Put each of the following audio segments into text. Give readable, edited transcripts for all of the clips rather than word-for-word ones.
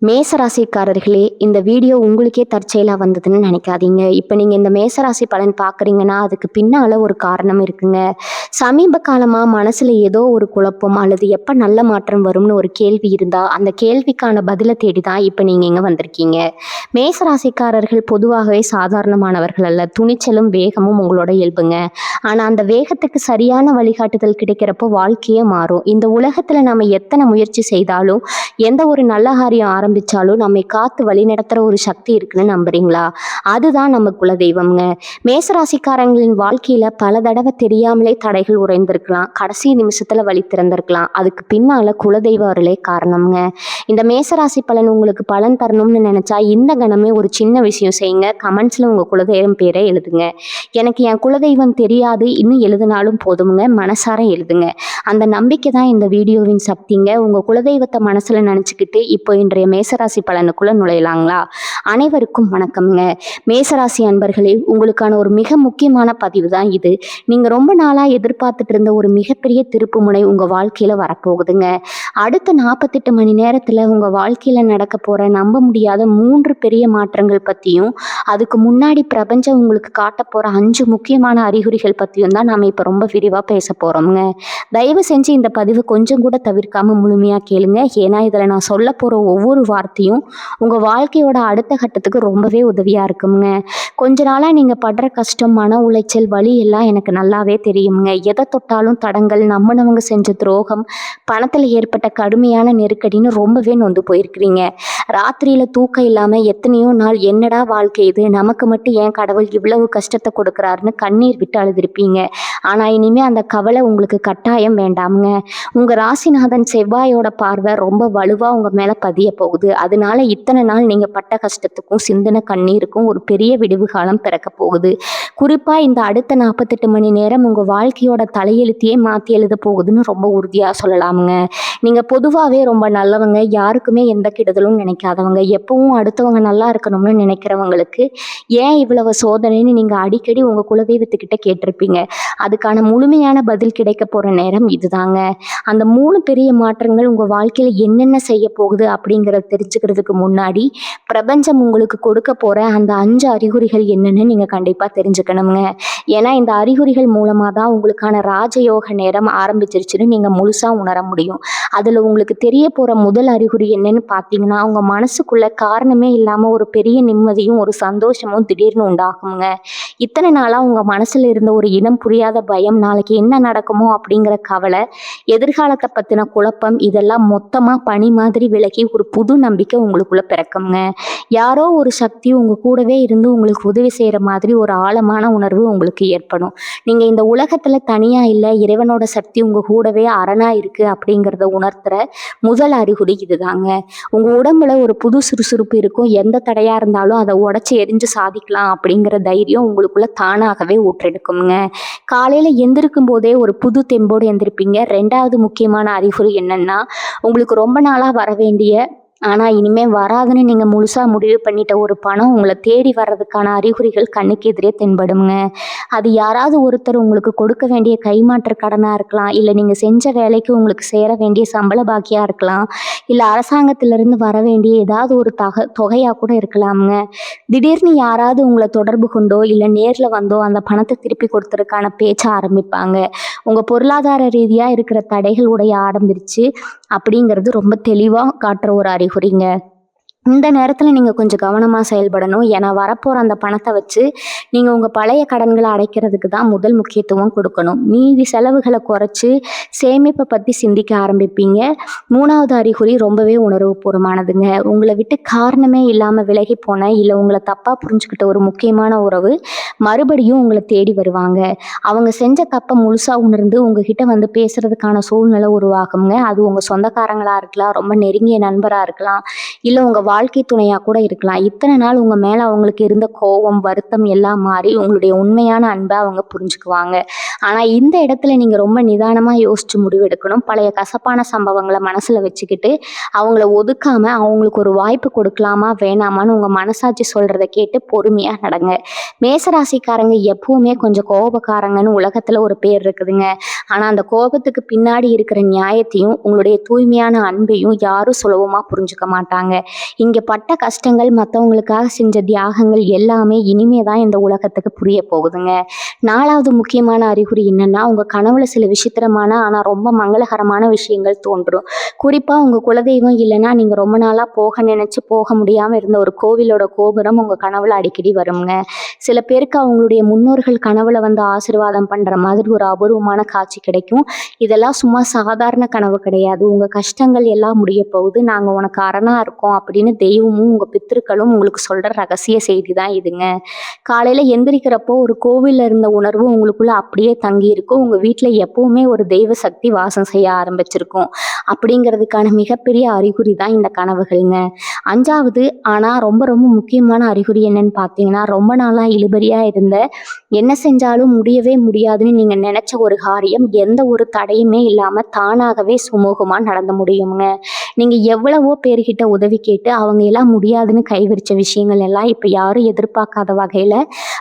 மேசராசிக்காரர்களே, இந்த வீடியோ உங்களுக்கே தற்செயலா வந்ததுன்னு நினைக்காதீங்க. இப்போ நீங்க இந்த மேசராசி பலன் பார்க்குறீங்கன்னா, அதுக்கு பின்னால ஒரு காரணம் இருக்குங்க. சமீப காலமா மனசுல ஏதோ ஒரு குழப்பம் அல்லது எப்ப நல்ல மாற்றம் வரும்னு ஒரு கேள்வி இருந்தா, அந்த கேள்விக்கான பதில தேடி தான் இப்ப நீங்க இங்க வந்திருக்கீங்க. மேசராசிக்காரர்கள் பொதுவாகவே சாதாரணமானவர்கள் அல்ல. துணிச்சலும், வேகமும் உங்களோட இயல்புங்க. ஆனா அந்த வேகத்துக்கு சரியான வழிகாட்டுதல் கிடைக்கிறப்போ வாழ்க்கையே மாறும். இந்த உலகத்துல நம்ம எத்தனை முயற்சி செய்தாலும், எந்த ஒரு நல்ல காரியம் ஆரம்பிச்சாலும் நம்மை காத்து வழிநடத்துற ஒரு சக்தி இருக்குன்னு நம்புறீங்களா? அதுதான் நம்ம குலதெய்வம்ங்க. மேசராசிக்காரங்களின் வாழ்க்கையில பல தடவை தெரியாமலே தடைகள் உறைந்திருக்கலாம். கடைசி நிமிஷத்துல வழி திறந்திருக்கலாம். அதுக்கு பின்னால குலதெய்வ அருளே காரணம்ங்க. இந்த மேசராசி பலன் உங்களுக்கு பலன் தரணும்னு நினைச்சா இந்த கணமே ஒரு சின்ன விஷயம் செய்யுங்க. கமெண்ட்ஸ்ல உங்க குலதெய்வம் பேரை எழுதுங்க. எனக்கு என் குலதெய்வம் தெரியாது, இன்னும் எழுதினாலும் போதுமுங்க, மனசார எழுதுங்க. அந்த நம்பிக்கை தான் இந்த வீடியோவின் சக்திங்க. உங்க குலதெய்வத்தை மனசுல நினைச்சுக்கிட்டு இப்போ இன்றைய மேசராசி பலனுக்குள்ள நுழையலாங்களா? அனைவருக்கும் வணக்கம்ங்க. மேசராசி அன்பர்களே, உங்களுக்கான ஒரு மிக முக்கியமான பதிவு தான் இது. நீங்க ரொம்ப நாளா எதிர்பார்த்துட்டு இருந்த ஒரு மிகப்பெரிய திருப்பு முனை உங்க வாழ்க்கையில வரப்போகுதுங்க. அடுத்த 48 மணி நேரத்துல உங்க வாழ்க்கையில நடக்க போற நம்ப முடியாத 3 பெரிய மாற்றங்கள் பத்தியும், அதுக்கு முன்னாடி பிரபஞ்சம் உங்களுக்கு காட்ட போற 5 முக்கியமான அறிகுறிகள் பத்தியும் தான் நாம இப்ப ரொம்ப விரிவா பேச போறோம்ங்க. தயவு செஞ்சு இந்த பதிவு கொஞ்சம் கூட தவிர்க்காம முழுமையா கேளுங்க. ஏன்னா இதுல நான் சொல்ல போற ஒவ்வொரு வார்த்தையும் உங்க வாழ்க்கையோட அடுத்த கட்டத்துக்கு ரொம்பவே உதவியா இருக்குங்க. கொஞ்ச நாளா நீங்க படுற கஷ்டம், மன உளைச்சல், வலி எல்லாம் எனக்கு நல்லாவே தெரியுங்க. எதை தொட்டாலும் தடங்கள், நம்பினவங்க செஞ்ச துரோகம், பணத்துல ஏற்பட்ட கடுமையான நெருக்கடின்னு ரொம்பவே நொந்து போயிருக்கிறீங்க. ராத்திரியில தூக்கம் இல்லாம எத்தனையோ நாள் என்னடா வாழ்க்கை இது, நமக்கு மட்டும் ஏன் கடவுள் இவ்வளவு கஷ்டத்தை கொடுக்குறாருன்னு கண்ணீர் விட்டு அழுதுருப்பீங்க. ஆனா இனிமே அந்த கவலை உங்களுக்கு கட்டாயம் வேண்டாமுங்க. உங்க ராசிநாதன் செவ்வாயோட பார்வை ரொம்ப வலுவா உங்க மேல பதிய போகுது. அதனால இத்தனை நாள் நீங்க பட்ட கஷ்டத்துக்கும் சிந்தின கண்ணீருக்கும் ஒரு பெரிய விடிவு காலம் பிறக்க போகுது. குறிப்பா இந்த அடுத்த 48 மணி நேரம் உங்க வாழ்க்கையோட தலையெழுத்தையே மாத்தி எழுத போகுதுன்னு ரொம்ப உறுதியா சொல்லலாமுங்க. நீங்க பொதுவாவே ரொம்ப நல்லவங்க, யாருக்குமே எந்த கெடுதலும் நினைக்காதவங்க, எப்பவும் அடுத்தவங்க நல்லா இருக்கணும்னு நினைக்கிறவங்களுக்கு ஏன் இவ்வளவு சோதனைன்னு நீங்க அடிக்கடி உங்க குலதெய்வத்துக்கிட்ட கேட்டிருப்பீங்க. அதுக்கான முழுமையான பதில் கிடைக்க போற நேரம் இதுதாங்க. அந்த 3 பெரிய மாற்றங்கள் உங்க வாழ்க்கையில என்னென்ன செய்ய போகுது அப்படிங்கறத தெரிஞ்சுக்கிறதுக்கு முன்னாடி, பிரபஞ்சம் உங்களுக்கு கொடுக்க போற அந்த 5 அறிகுறிகள் என்னன்னு நீங்க கண்டிப்பா தெரிஞ்சுக்கணுங்க. ஏன்னா இந்த அறிகுறிகள் மூலமா தான் உங்களுக்கான ராஜயோக நேரம் ஆரம்பிச்சிருச்சுன்னு நீங்க முழுசா உணர முடியும். அதுல உங்களுக்கு தெரிய போற முதல் அறிகுறி என்னன்னு பாத்தீங்கன்னா, உங்க மனசுக்குள்ள காரணமே இல்லாம ஒரு பெரிய நிம்மதியும் ஒரு சந்தோஷமும் திடீர்னு உண்டாகுங்க. இத்தனை நாளா உங்க மனசுல இருந்த ஒரு இனம் புரியாத பயம், நாளைக்கு என்ன நடக்குமோ அப்படிங்கிற கவலை, எதிர்காலத்தை பத்தின குழப்பம், இதெல்லாம் மொத்தமா பனி மாதிரி விலகி ஒரு புது நம்பிக்கை உங்களுக்குள்ள பிறக்குங்க. யாரோ ஒரு சக்தி உங்க கூடவே இருந்து உங்களுக்கு உதவி செய்யற மாதிரி ஒரு ஆழமான உணர்வு உங்களுக்கு ஏற்படும். நீங்க இந்த உலகத்துல தனியா இல்லை, இறைவனோட சக்தி உங்க கூடவே அரணா இருக்கு அப்படிங்கிறத உணர்த்துற முதல் அறிகுறி இதுதாங்க. உங்க உடம்புல ஒரு புது சுறுசுறுப்பு இருக்கும். எந்த தடையா இருந்தாலும் அதை உடைச்சு எரிஞ்சு சாதிக்கலாம் அப்படிங்கிற தைரியம் உங்களுக்குள்ள தானாகவே ஊற்றெடுக்குங்க. காலையில எந்திருக்கும் போதே ஒரு புது தெம்போடு எந்திருப்பீங்க. 2வது முக்கியமான அறிகுறி என்னன்னா, உங்களுக்கு ரொம்ப நாளா வர வேண்டிய ஆனா இனிமே வராதுன்னு நீங்க முழுசா முடிவு பண்ணிட்ட ஒரு பணம் உங்களை தேடி வர்றதுக்கான அறிகுறிகள் கண்ணுக்கு எதிரே தென்படுங்க. அது யாராவது ஒருத்தர் உங்களுக்கு கொடுக்க வேண்டிய கைமாற்று கடனா இருக்கலாம், இல்ல நீங்க செஞ்ச வேலைக்கு உங்களுக்கு சேர வேண்டிய சம்பள பாக்கியா இருக்கலாம், இல்ல அரசாங்கத்திலிருந்து வர வேண்டிய ஏதாவது ஒரு தொகையா கூட இருக்கலாமுங்க. திடீர்னு யாராவது உங்களை தொடர்பு கொண்டோ இல்ல நேர்ல வந்தோ அந்த பணத்தை திருப்பி கொடுத்ததுக்கான பேச்ச ஆரம்பிப்பாங்க. உங்க பொருளாதார ரீதியா இருக்கிற தடைகள் உடைய ஆரம்பிருச்சு அப்படிங்கிறது ரொம்ப தெளிவா காட்டுற ஒரு அறிகுறிங்க. இந்த நேரத்தில் நீங்கள் கொஞ்சம் கவனமாக செயல்படணும். ஏன்னா வரப்போகிற அந்த பணத்தை வச்சு நீங்கள் உங்கள் பழைய கடன்களை அடைக்கிறதுக்கு தான் முதல் முக்கியத்துவம் கொடுக்கணும். மீதி செலவுகளை குறைச்சி சேமிப்பை பற்றி சிந்திக்க ஆரம்பிப்பீங்க. 3வது அறிகுறி ரொம்பவே உணர்வுபூர்வமானதுங்க. உங்களை விட்டு காரணமே இல்லாமல் விலகி போன இல்லை உங்களை தப்பாக புரிஞ்சுக்கிட்ட ஒரு முக்கியமான உறவு மறுபடியும் உங்களை தேடி வருவாங்க. அவங்க செஞ்ச தப்பை முழுசாக உணர்ந்து உங்ககிட்ட வந்து பேசுறதுக்கான சூழ்நிலை உருவாகுங்க. அது உங்கள் சொந்தக்காரங்களாக இருக்கலாம், ரொம்ப நெருங்கிய நண்பராக இருக்கலாம், இல்லை உங்கள் வாழ்க்கை துணையாக கூட இருக்கலாம். இத்தனை நாள் உங்கள் மேலே அவங்களுக்கு இருந்த கோபம், வருத்தம் எல்லாம் மாறி உங்களுடைய உண்மையான அன்பை அவங்க புரிஞ்சுக்குவாங்க. ஆனால் இந்த இடத்துல நீங்கள் ரொம்ப நிதானமாக யோசித்து முடிவெடுக்கணும். பழைய கசப்பான சம்பவங்களை மனசில் வச்சுக்கிட்டு அவங்கள ஒதுக்காமல் அவங்களுக்கு ஒரு வாய்ப்பு கொடுக்கலாமா வேணாமான்னு உங்கள் மனசாட்சி சொல்கிறத கேட்டு பொறுமையாக நடங்க. மேசராசிக்காரங்க எப்பவுமே கொஞ்சம் கோபக்காரங்கன்னு உலகத்தில் ஒரு பேர் இருக்குதுங்க. ஆனால் அந்த கோபத்துக்கு பின்னாடி இருக்கிற நியாயத்தையும் உங்களுடைய தூய்மையான அன்பையும் யாரும் சுலபமாக புரிஞ்சுக்க மாட்டாங்க. இங்கே பட்ட கஷ்டங்கள், மற்றவங்களுக்காக செஞ்ச தியாகங்கள் எல்லாமே இனிமே தான் இந்த உலகத்துக்கு புரிய போகுதுங்க. 4வது முக்கியமான அறிகுறி என்னன்னா, உங்கள் கனவுல சில விசித்திரமான ஆனால் ரொம்ப மங்களகரமான விஷயங்கள் தோன்றும். குறிப்பாக உங்கள் குலதெய்வம் இல்லைன்னா நீங்கள் ரொம்ப நாளாக போக நினச்சி போக முடியாமல் இருந்த ஒரு கோவிலோட கோபுரம் உங்கள் கனவுல அடிக்கடி வருங்க. சில பேருக்கு அவங்களுடைய முன்னோர்கள் கனவுல வந்து ஆசீர்வாதம் பண்ணுற மாதிரி ஒரு அபூர்வமான காட்சி கிடைக்கும். இதெல்லாம் சும்மா சாதாரண கனவு கிடையாது. உங்கள் கஷ்டங்கள் எல்லாம் முடிய போகுது, நாங்கள் உனக்கு அரணாக இருக்கோம் அப்படின்னு தெய்வமும் உங்கள் பித்திருக்களும் உங்களுக்கு சொல்கிற ரகசிய செய்தி தான் இதுங்க. காலையில் எந்திரிக்கிறப்போ ஒரு கோவிலில் இருந்த உணர்வு உங்களுக்குள்ள அப்படியே தங்கி இருக்கும். உங்கள் வீட்டில் எப்பவுமே ஒரு தெய்வ சக்தி வாசம் செய்ய ஆரம்பிச்சிருக்கும் அப்படிங்கிறதுக்கான மிகப்பெரிய அறிகுறி தான் இந்த கனவுகள்ங்க. 5வது ஆனால் ரொம்ப ரொம்ப முக்கியமான அறிகுறி என்னன்னு பார்த்தீங்கன்னா, ரொம்ப நாளாக இழுபறியாக இருந்த, என்ன செஞ்சாலும் முடியவே முடியாதுன்னு நீங்கள் நினச்ச ஒரு காரியம் எந்த ஒரு தடையுமே இல்லாமல் தானாகவே சுமூகமாக நடந்து முடியுங்க. நீங்கள் எவ்வளவோ பேர்கிட்ட உதவி கேட்டு அவங்க எல்லாம் முடியாதுன்னு கைவிரிச்ச விஷயங்கள் எல்லாம் இப்போ யாரும் எதிர்பார்க்காத வகையில்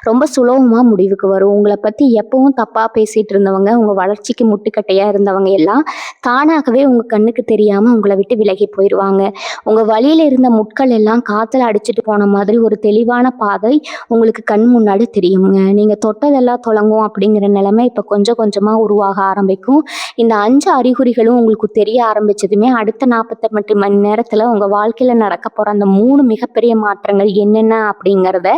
ரொம்ப சுலபமாக முடிவுக்கு வரும். உங்களை பற்றி எப்பவும் தப்பாக பேசிகிட்டு இருந்தவங்க, உங்கள் வளர்ச்சிக்கு முட்டுக்கட்டையாக இருந்தவங்க எல்லாம் தானாகவே உங்கள் கண்ணுக்கு தெரியாமல் உங்களை விட்டு விலகி போயிடுவாங்க. உங்கள் வழியில் இருந்த முட்கள் எல்லாம் காற்றுல அடிச்சுட்டு போன மாதிரி ஒரு தெளிவான பாதை உங்களுக்கு கண் முன்னாடி தெரியுங்க. நீங்கள் தொட்டதெல்லாம் தொடங்கும் அப்படிங்கிற நிலைமை இப்போ கொஞ்சம் கொஞ்சமாக உருவாக ஆரம்பிக்கும். இந்த 5 அறிகுறிகளும் உங்களுக்கு தெரிய ஆரம்பிச்சதுமே அடுத்த 48 மணி நேரத்தில் உங்கள் வாழ்க்கையில் நடக்க போகிற அந்த 3 மிகப்பெரிய மாற்றங்கள் என்னென்ன அப்படிங்கிறத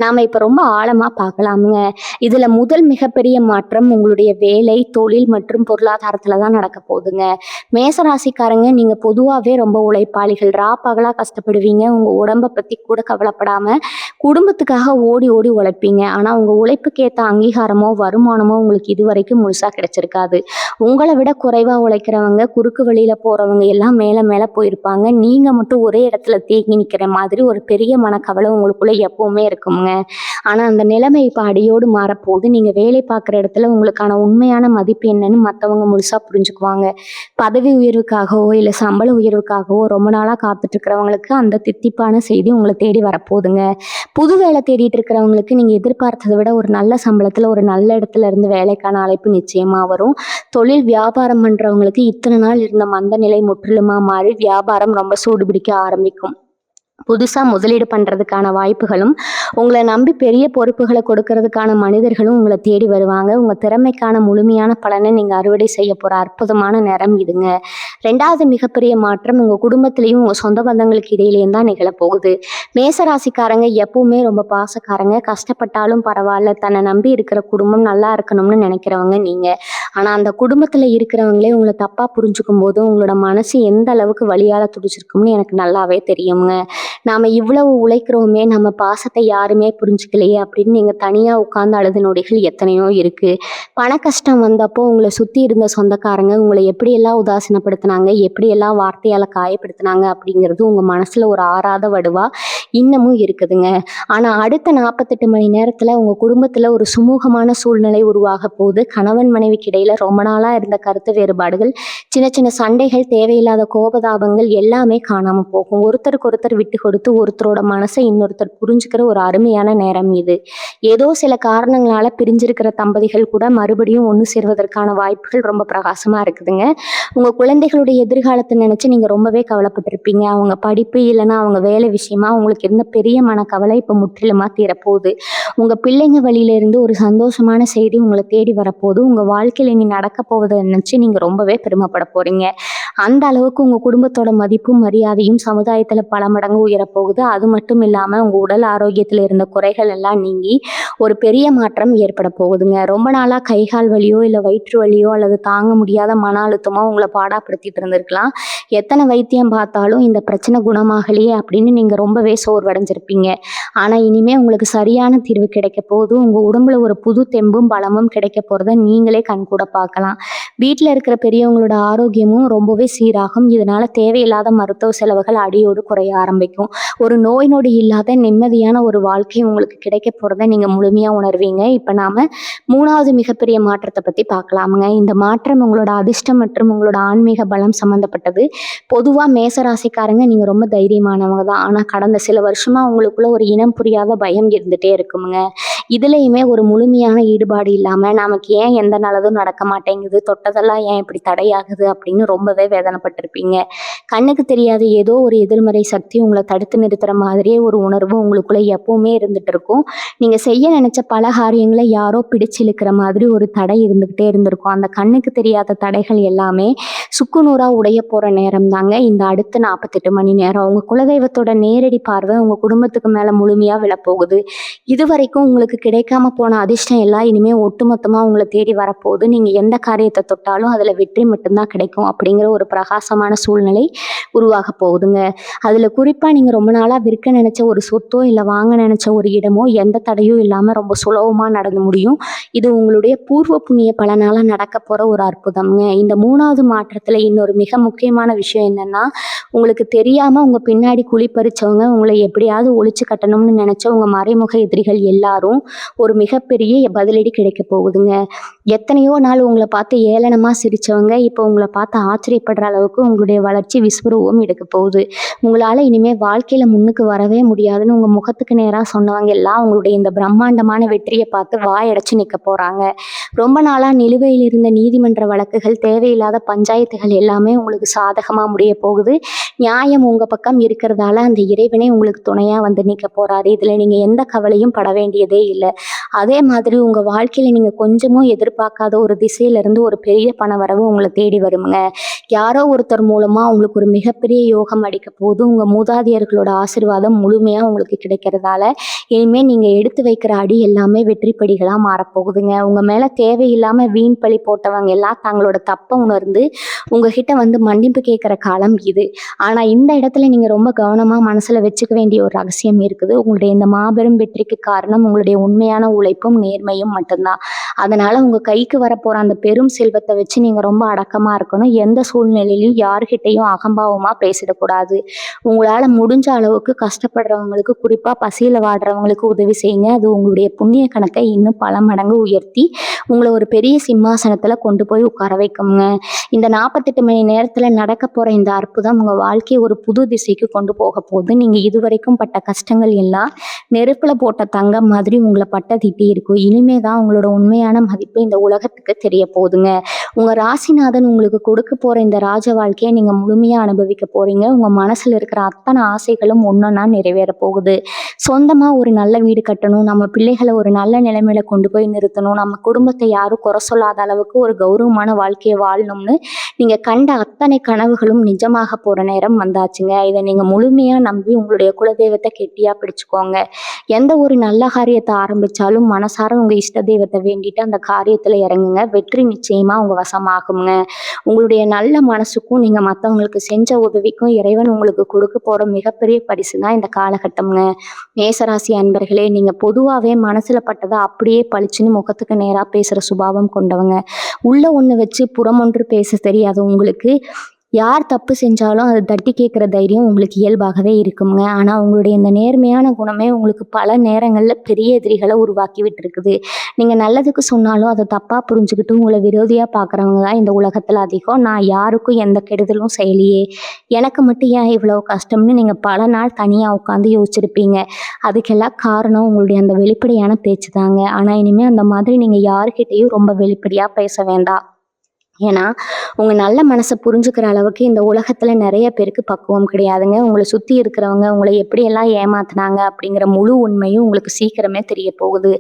நாம் இப்போ ரொம்ப ஆழமாக பார்க்கலாமுங்க. இதில் முதல் மிகப்பெரிய மாற்றம் உங்களுடைய வேலை, தொழில் மற்றும் பொருளாதாரத்தில் தான் நடக்க போகுதுங்க. மேசராசிக்காரங்க நீங்கள் பொதுவாகவே ரொம்ப உழைப்பாளிகள், பகலாக கஷ்டப்படுவீங்க. உங்கள் உடம்பை பற்றி கூட கவலைப்படாமல் குடும்பத்துக்காக ஓடி ஓடி உழைப்பீங்க. ஆனால் உங்கள் உழைப்புக்கேற்ற அங்கீகாரமோ வருமானமோ உங்களுக்கு இதுவரைக்கும் முழுசாக கிடைச்சிருக்காது. உங்களை விட குறைவாக உழைக்கிறவங்க, குறுக்கு வழியில் போகிறவங்க எல்லாம் மேலே மேலே போயிருப்பாங்க. நீங்கள் மட்டும் ஒரே இடத்துல தேங்கி நிற்கிற மாதிரி ஒரு பெரிய மனக்கவலை உங்களுக்குள்ளே எப்போவுமே இருக்குங்க. ஆனால் அந்த நிலைமை இப்போ அடியோடு மாறப்போகுது. நீங்கள் வேலை பார்க்குற இடத்துல உங்களுக்கான உண்மையான மதிப்பு என்னன்னு மற்றவங்க முழுசாக புரிஞ்சுக்குவாங்க. பதவி உயர்வுக்காகவோ இல்லை சம்பள உயர்வுக்காகவோ ரொம்ப நாளாக காத்துட்ருக்கிறவங்களுக்கு அந்த தித்திப்பான செய்தி உங்களை தேடி வரப்போகுதுங்க. புது வேலை தேடிட்டு இருக்கிறவங்களுக்கு நீங்கள் எதிர்பார்த்ததை விட ஒரு நல்ல சம்பளத்தில் ஒரு நல்ல இடத்துல இருந்து வேலைக்கான அழைப்பு நிச்சயமாக வரும். தொழில் வியாபாரம் பண்ணுறவங்களுக்கு இத்தனை நாள் இருந்த மந்த நிலை முற்றிலுமாக மாறி வியாபாரம் ரொம்ப சூடுபிடிக்க ஆரம்பிக்கும். புதுசாக முதலீடு பண்ணுறதுக்கான வாய்ப்புகளும், உங்களை நம்பி பெரிய பொறுப்புகளை கொடுக்கறதுக்கான மனிதர்களும் உங்களை தேடி வருவாங்க. உங்கள் திறமைக்கான முழுமையான பலனை நீங்கள் அறுவடை செய்ய போகிற அற்புதமான நேரம் இதுங்க. 2வது மிகப்பெரிய மாற்றம் உங்கள் குடும்பத்திலையும் உங்கள் சொந்த பந்தங்களுக்கு இடையிலேயும் தான் நிகழப்போகுது. மேசராசிக்காரங்க எப்பவுமே ரொம்ப பாசக்காரங்க. கஷ்டப்பட்டாலும் பரவாயில்ல, தன்னை நம்பி இருக்கிற குடும்பம் நல்லா இருக்கணும்னு நினைக்கிறவங்க நீங்கள். ஆனால் அந்த குடும்பத்தில் இருக்கிறவங்களே உங்களை தப்பாக புரிஞ்சுக்கும் போது உங்களோட மனசு எந்த அளவுக்கு வலியால் துடிச்சிருக்கும்னு எனக்கு நல்லாவே தெரியுங்க. நாம் இவ்வளவு உழைக்கிறோமே, நம்ம பாசத்தை யாருமே புரிஞ்சுக்கலையே அப்படின்னு நீங்கள் தனியாக உட்கார்ந்து அழுத நொடிகள் எத்தனையோ இருக்குது. பண கஷ்டம் வந்தப்போ உங்களை சுற்றி இருந்த சொந்தக்காரங்க உங்களை எப்படியெல்லாம் உதாசீனப்படுத்தினாங்க, எப்படியெல்லாம் வார்த்தையால் காயப்படுத்தினாங்க அப்படிங்கிறது உங்கள் மனசில் ஒரு ஆறாத வடுவா இன்னமும் இருக்குதுங்க. ஆனால் அடுத்த 48 மணி நேரத்தில் உங்கள் குடும்பத்தில் ஒரு சுமூகமான சூழ்நிலை உருவாக போகுது. கணவன் மனைவிக்கு இடையில் ரொம்ப நாளாக இருந்த கருத்து வேறுபாடுகள், சின்ன சின்ன சண்டைகள், தேவையில்லாத கோபதாபங்கள் எல்லாமே காணாமல் போகும். ஒருத்தருக்கு ஒருத்தர் விட்டு கொடுத்து ஒருத்தரோட மனசை இன்னொருத்தர் புரிஞ்சுக்கிற ஒரு அருமையான நேரம் இது. ஏதோ சில காரணங்களால் பிரிஞ்சிருக்கிற தம்பதிகள் கூட மறுபடியும் ஒன்று சேர்வதற்கான வாய்ப்புகள் ரொம்ப பிரகாசமாக இருக்குதுங்க. உங்கள் குழந்தைகளுடைய எதிர்காலத்தை நினச்சி நீங்கள் ரொம்பவே கவலைப்பட்டிருப்பீங்க. அவங்க படிப்பு இல்லைன்னா அவங்க வேலை விஷயமா உங்களுக்கு இருந்த பெரிய மனக்கவலை இப்போ முற்றிலுமாக தீரப்போகுது. உங்கள் பிள்ளைங்க வழியிலேருந்து ஒரு சந்தோஷமான செய்தி உங்களை தேடி வரப்போகுது. உங்கள் வாழ்க்கையில் இனி நடக்க போவதை நினச்சி நீங்கள் ரொம்பவே பெருமைப்பட போகிறீங்க. அந்த அளவுக்கு உங்கள் குடும்பத்தோட மதிப்பும் மரியாதையும் சமுதாயத்தில் பல மடங்கு உயரப்போகுது. அது மட்டும் இல்லாமல் உங்கள் உடல் ஆரோக்கியத்தில் இருந்த குறைகள் எல்லாம் நீங்கி ஒரு பெரிய மாற்றம் ஏற்பட போகுதுங்க. ரொம்ப நாளாக கைகால் வலியோ இல்லை வயிற்று வலியோ அல்லது தாங்க முடியாத மன அழுத்தமோ உங்களை பாடாப்படுத்திட்டு இருந்திருக்கலாம். எத்தனை வைத்தியம் பார்த்தாலும் இந்த பிரச்சனை குணமாகலையே அப்படின்னு நீங்கள் ரொம்பவே சோர்வடைஞ்சிருப்பீங்க. ஆனால் இனிமேல் உங்களுக்கு சரியான தீர்வை நிறைவு கிடைக்க போகுது. உங்க உடம்புல ஒரு புது தெம்பும், பலமும் கிடைக்க போறத நீங்களே கண்கூட பார்க்கலாம். வீட்ல இருக்கிற பெரியவங்களோட ஆரோக்கியமும் ரொம்பவே சீராகும். இதனால தேவையில்லாத மருத்துவ செலவுகள் அடியோடு குறைய ஆரம்பிக்கும். ஒரு நோய் நொடி இல்லாத நிம்மதியான ஒரு வாழ்க்கை உங்களுக்கு கிடைக்க போறத நீங்க முழுமையா உணர்வீங்க. இப்ப நாம 3வது மிகப்பெரிய மாற்றத்த பத்தி பார்க்கலாமுங்க. இந்த மாற்றம் உங்களோட அதிர்ஷ்டம் மற்றும் உங்களோட ஆன்மீக பலம் சம்மந்தப்பட்டது. பொதுவா மேச ராசிக்காரங்க நீங்க ரொம்ப தைரியமானவங்க தான். ஆனா கடந்த சில வருஷமா உங்களுக்குள்ள ஒரு இனம் புரியாத பயம் இருந்துட்டே இருக்குமுங்க. இதுலயுமே ஒரு முழுமையான ஈடுபாடு இல்லாம நமக்கு ஏன் எந்த நல்லதும் நடக்க மாட்டேங்குது, தொட்டதெல்லாம் ஏன் இப்படி தடையாகுது அப்படின்னு ரொம்பவே வேதனைப்பட்டிருப்பீங்க. கண்ணுக்கு தெரியாத ஏதோ ஒரு எதிர்மறை சக்தி உங்களை தடுத்து நிறுத்துற மாதிரியே ஒரு உணர்வு உங்களுக்குள்ள எப்பவுமே இருந்துட்டு இருக்கும். நீங்க செய்ய நினைச்ச பல காரியங்களை யாரோ பிடிச்சு இழுக்கிற மாதிரி ஒரு தடை இருந்துகிட்டே இருந்திருக்கும். அந்த கண்ணுக்கு தெரியாத தடைகள் எல்லாமே சுக்குநூறா உடைய போற நேரம் தாங்க இந்த அடுத்த 48 மணி நேரம். உங்க குலதெய்வத்தோட நேரடி பார்வை உங்க குடும்பத்துக்கு மேல முழுமையா விழப்போகுது. இதுவரைக்கும் உங்களுக்கு கிடைக்காம போன அதிர்ஷ்டம் எல்லாம் இனிமே ஒட்டுமொத்தமா உங்களை தேடி வரப்போகுது. நீங்க எந்த காரியத்தை தொட்டாலும் அதுல வெற்றி மட்டும்தான் கிடைக்கும் அப்படிங்கிற ஒரு பிரகாசமான சூழ்நிலை உருவாக போகுதுங்க. அதுல குறிப்பா நீங்க ரொம்ப நாளா விற்க நினைச்ச ஒரு சொத்தோ இல்ல வாங்க நினைச்ச ஒரு இடமோ எந்த தடையும் இல்லாம ரொம்ப சுலபமா நடந்து முடியும். இது உங்களுடைய பூர்வ புண்ணிய பலனால நடக்க போற ஒரு அற்புதம்ங்க. இந்த 3வது மாற்றத்துல இன்னொரு மிக முக்கியமான விஷயம் என்னன்னா, உங்களுக்கு தெரியாம உங்க பின்னாடி குழி பறிச்சவங்க, உங்களை எப்படியாவது ஒழிச்சு கட்டணும்னு நினைச்ச உங்க மறைமுக எதிரிகள் எல்லாரும் ஒரு மிகப்பெரிய பதிலடி கிடைக்க போகுதுங்க. எத்தனையோ நாள் உங்களை பார்த்து ஏளனமா சிரிச்சவங்க இப்போ உங்களை பார்த்து ஆச்சரியப்படுற அளவுக்கு உங்களுடைய வளர்ச்சி விஸ்வரூபம் எடுக்க போகுது. உங்களால இனிமே வாழ்க்கையில முன்னுக்கு வரவே முடியாதுன்னு உங்க முகத்துக்கு நேரா சொன்னவங்க எல்லாம் உங்களுடைய இந்த பிரம்மாண்டமான வெற்றியை பார்த்து வாயடைச்சு நிக்க போறாங்க. ரொம்ப நாளா நிலுவையில் இருந்த நீதிமன்ற வழக்குகள், தேவையில்லாத பஞ்சாயத்துகள் எல்லாமே உங்களுக்கு சாதகமா முடிய போகுது. நியாயம் உங்க பக்கம் இருக்கிறதால அந்த இறைவனே உங்களுக்கு துணையா வந்து நிக்க போறாரு. இதுல நீங்க எந்த கவலையும் பட வேண்டியதே இல்லை. அதே மாதிரி உங்க வாழ்க்கையில நீங்க கொஞ்சமும் எதிர்பார்க்காத ஒரு திசையில இருந்து ஒரு பெரிய பணவரவு உங்களை தேடி வருமுங்க. யாரோ ஒருத்தர் மூலமா உங்களுக்கு ஒரு மிகப்பெரிய யோகம் அடிக்க போது. உங்க மூதாதையர்களோட ஆசீர்வாதம் முழுமையா உங்களுக்கு கிடைக்கிறதால இனிமே நீங்க எடுத்து வைக்கிற அடி எல்லாமே வெற்றி படிகளா மாறப்போகுதுங்க. உங்க மேல தேவையில்லாம வீண் பழி போட்டவங்க எல்லாம் தங்களோட தப்பை உணர்ந்து உங்ககிட்ட வந்து மன்னிப்பு கேட்கிற காலம் இது. ஆனா இந்த இடத்துல நீங்க ரொம்ப கவனமா மனசுல வச்சுக்க வேண்டிய ஒரு ரகசியம் இருக்குது. உங்களுடைய இந்த மாபெரும் வெற்றிக்கு காரணம் உங்களுடைய உண்மையான உழைப்பும் நேர்மையும் மட்டும்தான். அதனால உங்க கைக்கு வரப்போற அந்த பெரும் செல்வத்தை வச்சு நீங்க ரொம்ப அடக்கமா இருக்கணும். எந்த சூழ்நிலையிலும் யாருகிட்டையும் அகம்பாவமா பேசிடக்கூடாது. உங்களால முடிஞ்ச அளவுக்கு கஷ்டப்படுறவங்களுக்கு, குறிப்பா பசியில வாடுறவங்களுக்கு உதவி செய்யுங்க. அது உங்களுடைய புண்ணிய கணக்கை இன்னும் பல மடங்கு உயர்த்தி உங்களை ஒரு பெரிய சிம்மாசனத்துல கொண்டு போய் உட்கார வைக்குங்க. இந்த 48 மணி நேரத்துல நடக்க போற இந்த அற்புதம் உங்க வாழ்க்கையை ஒரு புது திசைக்கு கொண்டு போக போகுது. நீங்க இதுவரைக்கும் பட்ட கஷ்டங்கள் எல்லாம் நெருப்புல போட்ட தங்கம் மாதிரி உங்களை பட்டதிட்டி இருக்கும். இனிமே தான் உங்களோட உண்மையான மதிப்பு இந்த உலகத்துக்கு தெரிய போகுதுங்க. உங்க ராசிநாதன் உங்களுக்கு கொடுக்க போற இந்த ராஜ வாழ்க்கையை நீங்க முழுமையா அனுபவிக்க போறீங்க. உங்க மனசுல இருக்கிற அத்தனை ஆசைகளும் ஒன்னொன்னா நிறைவேற போகுது. சொந்தமா ஒரு நல்ல வீடு கட்டணும், நம்ம பிள்ளைகளை ஒரு நல்ல நிலைமையில கொண்டு போய் நிறுத்தணும், நம்ம குடும்பத்தை யாரும் குறை சொல்லாத அளவுக்கு ஒரு கௌரவமான வாழ்க்கையை வாழணும்னு நீங்க கண்ட அத்தனை கனவுகளும் நிஜமாக போற நேரம் வந்தாச்சுங்க. இதை நீங்க முழுமையா நம்பி உங்களுடைய குலதெய்வத்தை கெட்டியா பிடிச்சுக்கோங்க. எந்த ஒரு நல்ல காரியத்தை ஆரம்பிச்சாலும் மனசார உங்க இஷ்ட தெய்வத்தை வேண்டிட்டு அந்த காரியத்துல இறங்குங்க. வெற்றி நிச்சயமா உங்க வசமாகுங்க. உங்களுடைய நல்ல மனசுக்கும் நீங்க மற்றவங்களுக்கு செஞ்ச உதவிக்கும் இறைவன் உங்களுக்கு கொடுக்க போற மிகப்பெரிய பரிசு தான் இந்த காலகட்டம்ங்க. மேசராசி அன்பர்களே, நீங்க பொதுவாகவே மனசுல பட்டதை அப்படியே பளிச்சுன்னு முகத்துக்கு நேரா பேசுற சுபாவம் கொண்டவங்க. உள்ள ஒண்ணு வச்சு புறம் ஒன்று பேச தெரியாத உங்களுக்கு யார் தப்பு செஞ்சாலும் அதை தட்டி கேட்குற தைரியம் உங்களுக்கு இயல்பாகவே இருக்குங்க. ஆனால் உங்களுடைய இந்த நேர்மையான குணமே உங்களுக்கு பல நேரங்களில் பெரிய எதிரிகளை உருவாக்கி விட்டுருக்குது. நீங்கள் நல்லதுக்கு சொன்னாலும் அதை தப்பாக புரிஞ்சுக்கிட்டு உங்களை விரோதியாக பார்க்குறவங்க தான் இந்த உலகத்தில் அதிகம். நான் யாருக்கும் எந்த கெடுதலும் செய்யலையே, எனக்கு மட்டும் ஏன் இவ்வளோ கஷ்டம்னு நீங்கள் பல நாள் தனியாக உட்காந்து யோசிச்சிருப்பீங்க. அதுக்கெல்லாம் காரணம் உங்களுடைய அந்த வெளிப்படையான பேச்சு தாங்க. ஆனால் இனிமேல் அந்த மாதிரி நீங்கள் யாருக்கிட்டையும் ரொம்ப வெளிப்படையாக பேச வேண்டாம். ஏன்னா உங்கள் நல்ல மனசை புரிஞ்சுக்கிற அளவுக்கு இந்த உலகத்தில் நிறைய பேருக்கு பக்குவம் கிடையாதுங்க. உங்களை சுற்றி இருக்கிறவங்க உங்களை எப்படியெல்லாம் ஏமாத்துனாங்க அப்படிங்கிற முழு உண்மையும் உங்களுக்கு சீக்கிரமே தெரிய போகுது.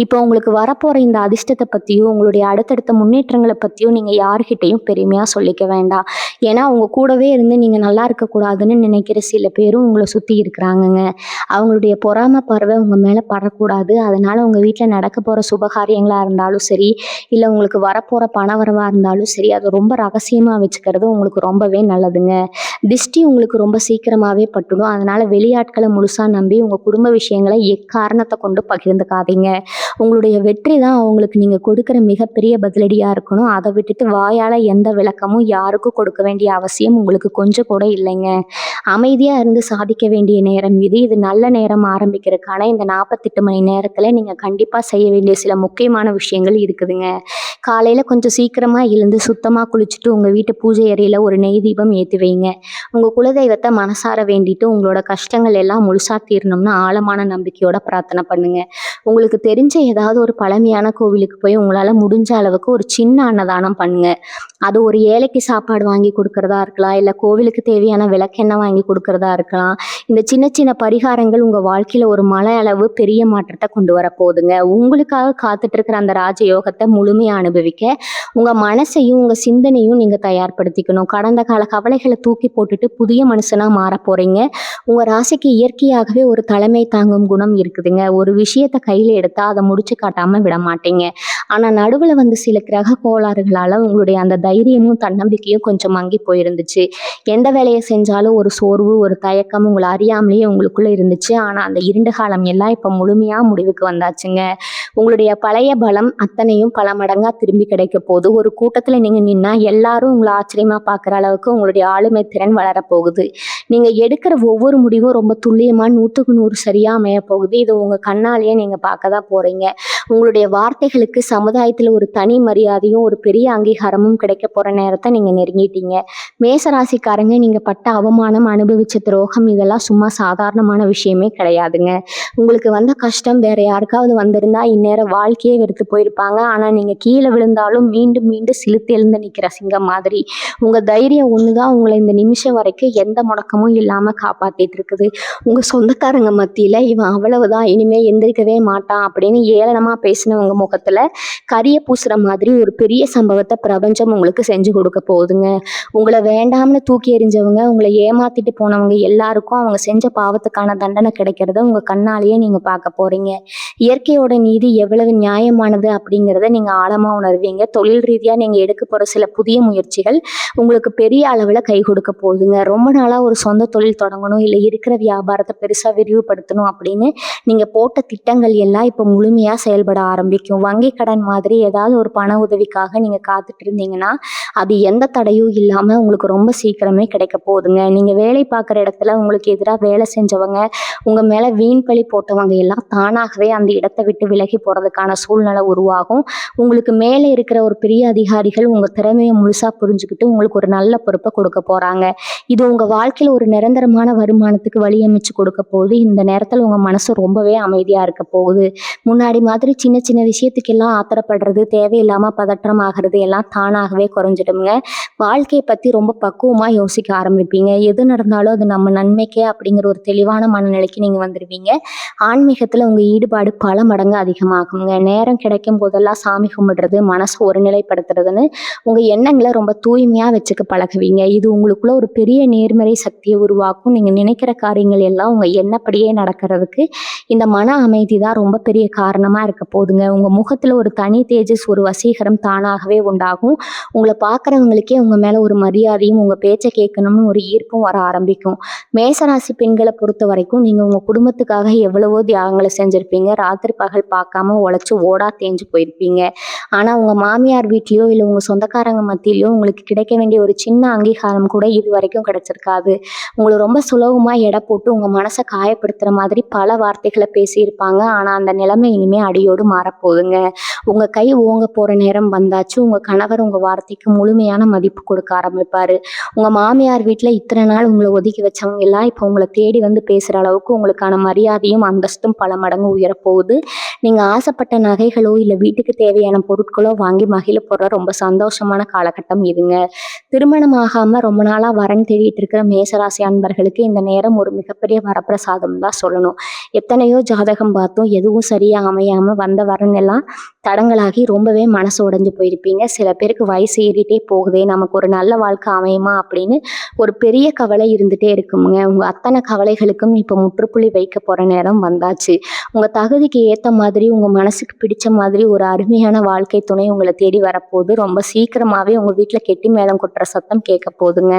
இப்போ உங்களுக்கு வரப்போகிற இந்த அதிர்ஷ்டத்தை பற்றியும் உங்களுடைய அடுத்தடுத்த முன்னேற்றங்களை பற்றியும் நீங்கள் யாருக்கிட்டையும் பெருமையாக சொல்லிக்க வேண்டாம். ஏன்னா உங்கள் கூடவே இருந்து நீங்கள் நல்லா இருக்கக்கூடாதுன்னு நினைக்கிற சில பேரும் உங்களை சுற்றி இருக்கிறாங்கங்க. அவங்களுடைய பொறாமை பார்வை உங்கள் மேலே படக்கூடாது. அதனால் உங்கள் வீட்டில் நடக்க போகிற சுபகாரியங்களாக இருந்தாலும் சரி, இல்லை உங்களுக்கு வரப்போகிற பண வரவாக இருந்தாலும் சரி, அதை ரொம்ப ரகசியமாக வச்சுக்கிறது உங்களுக்கு ரொம்பவே நல்லதுங்க. திஷ்டி உங்களுக்கு ரொம்ப சீக்கிரமாகவே பட்டுடும். அதனால் வெளியாட்களை முழுசாக நம்பி உங்கள் குடும்ப விஷயங்களை எக்காரணத்தை கொண்டு பகிர்ந்துக்காதீங்க. உங்களுடைய வெற்றி தான் அவங்களுக்கு நீங்கள் கொடுக்குற மிகப்பெரிய பதிலடியாக இருக்கணும். அதை விட்டுட்டு வாயால் எந்த விளக்கமும் யாருக்கும் கொடுக்க வேண்டிய அவசியம் உங்களுக்கு கொஞ்சம் கூட இல்லைங்க. அமைதியாக இருந்து சாதிக்க வேண்டிய நேரம் இது. இது நல்ல நேரம் ஆரம்பிக்கிறதுக்கான இந்த 48 மணி நேரத்தில் நீங்கள் கண்டிப்பாக செய்ய வேண்டிய சில முக்கியமான விஷயங்கள் இருக்குதுங்க. காலையில் கொஞ்சம் சீக்கிரமாக எழுந்து சுத்தமாக குளிச்சுட்டு உங்கள் வீட்டு பூஜை அறையில் ஒரு நெய் தீபம் ஏற்றி வைங்க. உங்கள் குலதெய்வத்தை மனசார வேண்டிட்டு உங்களோட கஷ்டங்கள் எல்லாம் முழுசாக தீரணும்னு ஆழமான நம்பிக்கையோட பிரார்த்தனை பண்ணுங்க. உங்களுக்கு தெரிஞ்ச ஏதாவது ஒரு பழமையான கோவிலுக்கு போய் உங்களால் முடிஞ்ச அளவுக்கு ஒரு சின்ன அன்னதானம் பண்ணுங்க. அது ஒரு ஏழைக்கு சாப்பாடு வாங்கி கொடுக்கறதா இருக்கலாம், இல்லை கோவிலுக்கு தேவையான விளக்கெண்ணெய் வாங்கி கொடுக்கறதா இருக்கலாம். இந்த சின்ன சின்ன பரிகாரங்கள் உங்கள் வாழ்க்கையில் ஒரு மலை அளவு பெரிய மாற்றத்தை கொண்டு வர போகுதுங்க. உங்களுக்காக காத்துட்டு இருக்கிற அந்த ராஜயோகத்தை முழுமையாக அனுபவிக்க உங்கள் மனசையும் உங்கள் சிந்தனையும் நீங்கள் தயார்படுத்திக்கணும். கடந்த கால கவலைகளை தூக்கி போட்டுட்டு புதிய மனுஷனாக மாற போகிறீங்க. உங்கள் ராசிக்கு இயற்கையாகவே ஒரு தலைமை தாங்கும் குணம் இருக்குதுங்க. ஒரு விஷயத்தை கையில் எடுத்தால் அதை முடிச்சு காட்டாமல் விட மாட்டீங்க. ஆனால் நடுவில் வந்து சில கிரக கோளாறுகளால் உங்களுடைய அந்த தைரியமும் தன்னம்பிக்கையும் கொஞ்சம் மங்கி போயிருந்துச்சு. எந்த வேலையை செஞ்சாலும் ஒரு சோர்வு, ஒரு தயக்கம் உங்களை அறியாமலேயே உங்களுக்குள்ளே இருந்துச்சு. ஆனால் அந்த இருண்ட காலம் எல்லாம் இப்போ முழுமையாக முடிவுக்கு வந்தாச்சுங்க. உங்களுடைய பழைய பலம் அத்தனையும் பல மடங்காக திரும்பி கிடைக்க போகுது. ஒரு கூட்டத்தில் நீங்கள் நின்னா எல்லாரும் உங்களை ஆச்சரியமாக பார்க்குற அளவுக்கு உங்களுடைய ஆளுமை திறன் வளரப்போகுது. நீங்கள் எடுக்கிற ஒவ்வொரு முடிவும் ரொம்ப துல்லியமாக 100க்கு 100 சரியாக அமைய போகுது. இது உங்கள் கண்ணாலேயே நீங்கள் பார்க்க தான் போகிறீங்க. உங்களுடைய வார்த்தைகளுக்கு சமுதாயத்தில் ஒரு தனி மரியாதையும் ஒரு பெரிய அங்கீகாரமும் கிடைக்க போகிற நேரத்தை நீங்கள் நெருங்கிட்டீங்க. மேசராசிக்காரங்க, நீங்கள் பட்ட அவமானம், அனுபவித்த துரோகம் இதெல்லாம் சும்மா சாதாரணமான விஷயமே கிடையாதுங்க. உங்களுக்கு வந்த கஷ்டம் வேற யாருக்காவது வந்திருந்தா இந்நேரம் வாழ்க்கையே வெறுத்து போயிருப்பாங்க. ஆனால் நீங்கள் கீழே விழுந்தாலும் மீண்டும் மீண்டும் சிலுத்து எழுந்து நிற்கிற சிங்கம் மாதிரி உங்கள் தைரியம் ஒன்று தான் உங்களை இந்த நிமிஷம் வரைக்கும் எந்த முடக்கமும் இல்லாமல் காப்பாற்றிட்டு இருக்குது. உங்கள் சொந்தக்காரங்க மத்தியில் இவன் அவ்வளவுதான், இனிமேல் எந்திரிக்கவே மாட்டான் அப்படின்னு ஏளனமாக பேசினவங்க முகத்தில் கரிய பூசுகிற மாதிரி ஒரு பெரிய சம்பவத்தை பிரபஞ்சம் உங்களுக்கு செஞ்சு கொடுக்க போகுதுங்க. உங்களை வேண்டாம்னு தூக்கி எறிஞ்சவங்க, உங்களை ஏமாத்திட்டு போனவங்க எல்லாருக்கும் அவங்க செஞ்ச பாவத்துக்கான தண்டனை கிடைக்கிறத உங்கள் கண்ணாலேயே நீங்கள் பார்க்க போகிறீங்க. இயற்கையோட நீதி எவ்வளவு நியாயமானது அப்படிங்கிறத நீங்கள் ஆழமாக உணர்வீங்க. தொழில் ரீதியாக நீங்கள் எடுக்க போகிற சில புதிய முயற்சிகள் உங்களுக்கு பெரிய அளவில் கை கொடுக்க போகுதுங்க. ரொம்ப நாளாக ஒரு சொந்த தொழில் தொடங்கணும், இல்லை இருக்கிற வியாபாரத்தை பெருசாக விரிவுபடுத்தணும் அப்படின்னு நீங்கள் போட்ட திட்டங்கள் எல்லாம் இப்போ முழுமையாக செயல்பட ஆரம்பிக்கும். வங்கி கடன் மாதிரி ஏதாவது ஒரு பண உதவிக்காக நீங்கள் காத்துட்டு இருந்தீங்கன்னா அது எந்த தடையும் இல்லாமல் உங்களுக்கு ரொம்ப சீக்கிரமே கிடைக்க போகுதுங்க. நீங்கள் வேலை பார்க்குற இடத்துல உங்களுக்கு எதிராக வேலை செஞ்சவங்க, உங்கள் மேலே வீண் பழி போட்டவங்க எல்லாம் தானாகவே அந்த இடத்தை விட்டு விலகி போகிறதுக்கான சூழ்நிலை உருவாகும். உங்களுக்கு மேலே இருக்கிற ஒரு பெரிய அதிகாரிகள் உங்கள் திறமையை முழுசாக புரிஞ்சுக்கிட்டு உங்களுக்கு ஒரு நல்ல பொறுப்பை கொடுக்க போகிறாங்க. இது உங்கள் வாழ்க்கையில் ஒரு நிரந்தரமான வருமானத்துக்கு வழியமைச்சு கொடுக்க போகுது. இந்த நேரத்தில் உங்கள் மனசு ரொம்பவே அமைதியாக இருக்க போகுது. முன்னாடி மாதிரி சின்ன சின்ன விஷயத்துக்கெல்லாம் ஆத்திரப்படுறது, தேவையில்லாமல் பதற்றம் ஆகிறது எல்லாம் தானாகவே குறைஞ்சிடுங்க. வாழ்க்கையை பற்றி ரொம்ப பக்குவமாக யோசிக்க ஆரம்பிப்பீங்க. எது நடந்தாலும் அது நம்ம நன்மைக்கே அப்படிங்கிற ஒரு தெளிவான மனநிலைக்கு நீங்கள் வந்துடுவீங்க. ஆன்மீகத்தில் உங்கள் ஈடுபாடு பல மடங்கு அதிகமாகுங்க. நேரம் கிடைக்கும் போதெல்லாம் சாமி கும்பிடுறது, மனசை ஒருநிலைப்படுத்துறதுன்னு உங்கள் எண்ணங்களை ரொம்ப தூய்மையாக வச்சுக்க பழகுவீங்க. இது உங்களுக்குள்ள ஒரு பெரிய நேர்மறை சக்தியை உருவாக்கும். நீங்கள் நினைக்கிற காரியங்கள் எல்லாம் உங்கள் எண்ணப்படியே நடக்கிறதுக்கு இந்த மன அமைதி தான் ரொம்ப பெரிய காரணமாக இருக்க போகுதுங்க. உங்கள் முகத்தில் ஒரு தனி தேஜஸ், ஒரு வசீகரம் தானாகவே உண்டாகும். உங்களை பார்க்குறவங்களுக்கே உங்கள் மேலே ஒரு மரியாதையும் உங்கள் பேச்சை கேட்கணும்னு ஒரு ஈர்ப்பும் வர ஆரம்பிக்கும். மேசராசி பெண்களை பொறுத்த வரைக்கும் நீங்கள் உங்கள் குடும்பத்துக்காக எவ்வளவோ தியாகங்களை செஞ்சுருப்பீங்க. ராத்திரி பகல் பார்க்காம உழைச்சி ஓடா தேஞ்சு போயிருப்பீங்க. ஆனால் உங்கள் மாமியார் வீட்லேயோ இல்லை உங்கள் சொந்தக்காரங்க மத்தியிலையோ உங்களுக்கு கிடைக்க வேண்டிய ஒரு சின்ன அங்கீகாரம் கூட இது வரைக்கும் கிடைச்சிருக்காது. உங்களை ரொம்ப சுலபமாக எடை போட்டு உங்கள் மனசை காயப்படுத்துகிற மாதிரி பல வார்த்தைகளை பேசியிருப்பாங்க. ஆனால் அந்த நிலைமை இனிமேல் அடியோடு மாறப்போகுதுங்க. உங்கள் கை ஓங்க போகிற நேரம் வந்தாச்சு. உங்கள் கணவர் உங்கள் வார்த்தைக்கு முழுமையான மதிப்பு கொடுக்க ஆரம்பிப்பார். உங்கள் மாமியார் வீட்டில் இத்தனை நாள் உங்களை ஒதுக்கி வச்சவங்க எல்லாம் இப்போ உங்களை தேடி வந்து பேசுகிற அளவுக்கு உங்களுக்கான மரியாதையும் அந்தஸ்தும் பல மடங்கு உயரப்போகுது. நீங்கள் ஆசைப்பட்ட நகைகளோ இல்லை வீட்டுக்கு தேவையான பொருட்களோ வாங்கி மகிழ போகிற ரொம்ப சந்தோஷமான காலகட்டம் இதுங்க. திருமணம் ஆகாமல் ரொம்ப நாளாக வரன் தேடிட்டு இருக்கிற மேசராசி அன்பர்களுக்கு இந்த நேரம் ஒரு மிகப்பெரிய வரப்பிரசாதம் தான் சொல்லணும். எத்தனையோ ஜாதகம் பார்த்தோம், எதுவும் சரியாக அமையாமல் வந்த வரன் எல்லாம் தடங்கலாகி ரொம்பவே மனசு உடைஞ்சு போயிருப்பீங்க. சில பேருக்கு வயசு ஏறிட்டே போகுதே, நமக்கு ஒரு நல்ல வாழ்க்கை அமையுமா அப்படின்னு ஒரு பெரிய கவலை இருந்துட்டே இருக்குமுங்க. உங்க அத்தனை கவலைகளுக்கும் இப்போ முற்றுப்புள்ளி வைக்க போற நேரம் வந்தாச்சு. உங்க தகுதிக்கு ஏத்த மாதிரி, உங்க மனசுக்கு பிடிச்ச மாதிரி ஒரு அருமையான வாழ்க்கை துணை உங்களை தேடி வரப்போகுது. ரொம்ப சீக்கிரமாவே உங்க வீட்ல கெட்டி மேளம் கொட்டுற சத்தம் கேட்க போகுதுங்க.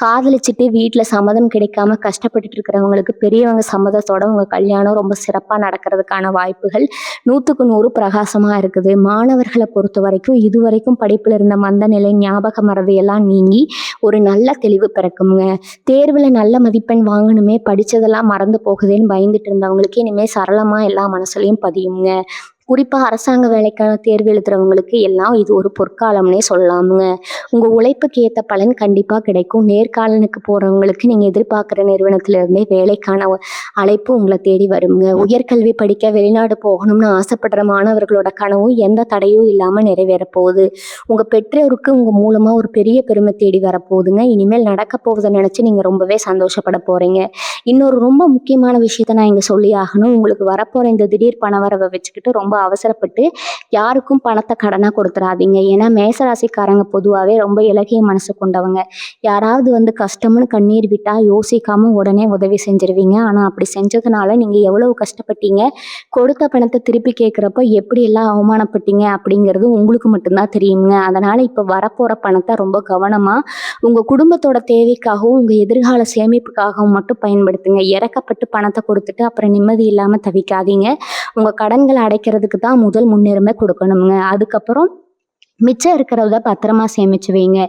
காதலிச்சுட்டு வீட்ல சம்மதம் கிடைக்காம கஷ்டப்பட்டுட்டு இருக்கிறவங்களுக்கு பெரியவங்க சம்மதத்தோட உங்க கல்யாணம் ரொம்ப சிறப்பா நடக்கிறதுக்கான வாய்ப்புகள் 100க்கு 100 பிரகாசமா இருக்குது. மாணவர்களை பொறுத்த வரைக்கும் இதுவரைக்கும் படிப்புல இருந்த மந்த நிலை, ஞாபக மறதி எல்லாம் நீங்கி ஒரு நல்ல தெளிவு பிறக்குங்க. தேர்வுல நல்ல மதிப்பெண் வாங்கணுமே, படிச்சதெல்லாம் மறந்து போகுதேன்னு பயந்துட்டு இருந்தவங்களுக்கு இனிமே சரளமா எல்லா மனசுலயும் பதியுங்க. குறிப்பா அரசாங்க வேலைக்கான தேர்வு எழுதுறவங்களுக்கு எல்லாம் இது ஒரு பொற்காலம்னே சொல்லலாமுங்க. உங்க உழைப்புக்கு ஏத்த பலன் கண்டிப்பா கிடைக்கும். நேர்காணலுக்கு போறவங்களுக்கு நீங்க எதிர்பார்க்குற நிறுவனத்துல இருந்தே வேலைக்கான அழைப்பு உங்களை தேடி வருங்க. உயர்கல்வி படிக்க வெளிநாடு போகணும்னு ஆசைப்படுற மாணவர்களோட கனவும் எந்த தடையும் இல்லாம நிறைவேற போகுது. உங்க பெற்றோருக்கு உங்க மூலமா ஒரு பெரிய பெருமை தேடி வரப்போகுதுங்க. இனிமேல் நடக்க போவதை நினைச்சு நீங்க ரொம்பவே சந்தோஷப்பட போறீங்க. இன்னொரு ரொம்ப முக்கியமான விஷயத்த நான் இங்க சொல்லி ஆகணும். உங்களுக்கு வரப்போற இந்த திடீர் பணவரவை வச்சுக்கிட்டு ரொம்ப அவசரப்பட்டு யாருக்கும் பணத்தை கடனா கொடுத்துறாதீங்க. ஏன்னா மேசராசிக்காரங்க பொதுவாகவே ரொம்ப இலகிய மனசு கொண்டவங்க. யாராவது வந்து கஷ்டம்னு கண்ணீர் விட்டா யோசிக்காம உடனே உதவி செஞ்சிருவீங்க. ஆனா அப்படி செஞ்சதுனால நீங்க எவ்வளவு கஷ்டப்பட்டீங்க, கொடுத்த பணத்தை திருப்பி கேட்குறப்ப எப்படி எல்லாம் அவமானப்பட்டீங்க அப்படிங்கிறது உங்களுக்கு மட்டும்தான் தெரியுங்க. அதனால இப்போ வரப்போற பணத்தை ரொம்ப கவனமா உங்க குடும்பத்தோட தேவைக்காகவும் உங்க எதிர்கால சேமிப்புக்காகவும் மட்டும் பயன்படுத்துங்க. இறக்கப்பட்டு பணத்தை கொடுத்துட்டு அப்புறம் நிம்மதி இல்லாம தவிக்காதீங்க. உங்க கடன்களை அடைக்கிறதுக்கு தான் முதல் முன்னுரிமை கொடுக்கணுங்க. அதுக்கப்புறம் மிச்சம் இருக்கிறத பத்திரமா சேமிச்சு வைங்க.